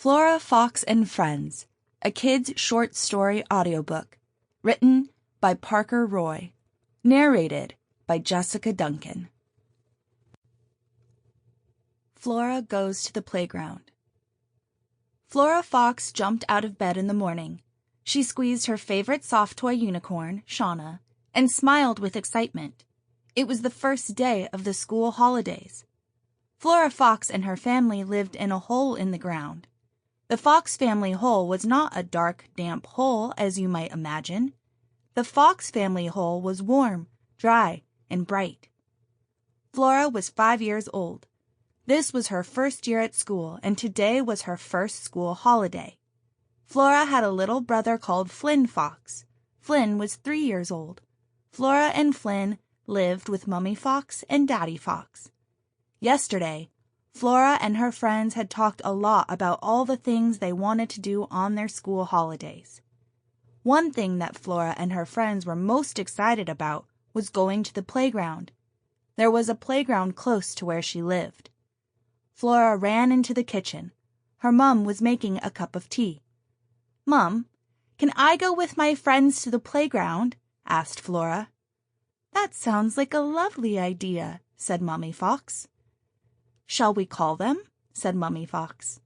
Flora, Fox, and Friends, a kid's short story audiobook, written by Parker Roy, narrated by Jessica Duncan. Flora goes to the playground. Flora Fox jumped out of bed in the morning. She squeezed her favorite soft toy unicorn, Shauna, and smiled with excitement. It was the first day of the school holidays. Flora Fox and her family lived in a hole in the ground. The Fox family hole was not a dark, damp hole as you might imagine. The Fox family hole was warm, dry, and bright. Flora was 5 years old. This was her first year at school, and today was her first school holiday. Flora had a little brother called Flynn Fox. Flynn was 3 years old. Flora and Flynn lived with Mummy Fox and Daddy Fox. Yesterday, Flora and her friends had talked a lot about all the things they wanted to do on their school holidays. One thing that Flora and her friends were most excited about was going to the playground. There was a playground close to where she lived. Flora ran into the kitchen. Her mum was making a cup of tea. "Mum, can I go with my friends to the playground?" asked Flora. "That sounds like a lovely idea," said Mummy Fox. "Shall we call them?" said Mummy Fox.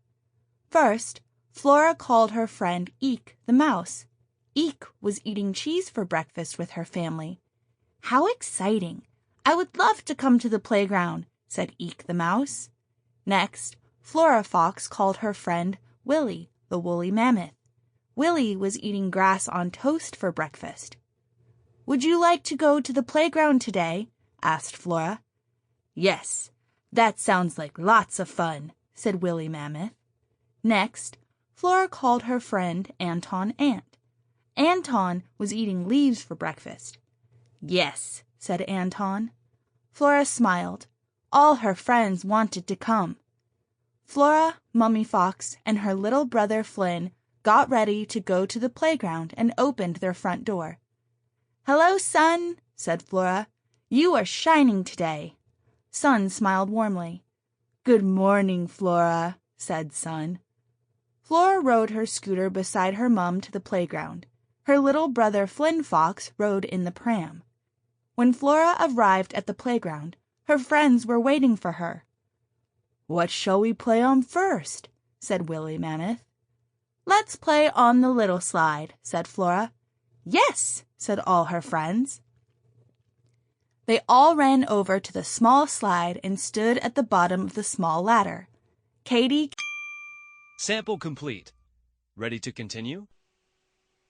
First, Flora called her friend Eek the mouse. Eek was eating cheese for breakfast with her family. "How exciting! I would love to come to the playground," said Eek the mouse. Next, Flora Fox called her friend Willie the woolly mammoth. Willie was eating grass on toast for breakfast. "Would you like to go to the playground today?" asked Flora. "Yes. That sounds like lots of fun," said Willie Mammoth. Next, Flora called her friend Anton Ant. Anton was eating leaves for breakfast. "Yes," said Anton. Flora smiled. All her friends wanted to come. Flora, Mummy Fox, and her little brother Flynn got ready to go to the playground and opened their front door. "Hello, Sun," said Flora. "You are shining today." Sun smiled warmly. "Good morning, Flora," said Sun. Flora rode her scooter beside her mum to the playground. Her little brother Flynn Fox rode in the pram. When Flora arrived at the playground, her friends were waiting for her. "What shall we play on first?" said Willie Mammoth. "Let's play on the little slide," said Flora. "Yes," said all her friends. They all ran over to the small slide and stood at the bottom of the small ladder. Katie. Sample complete. Ready to continue?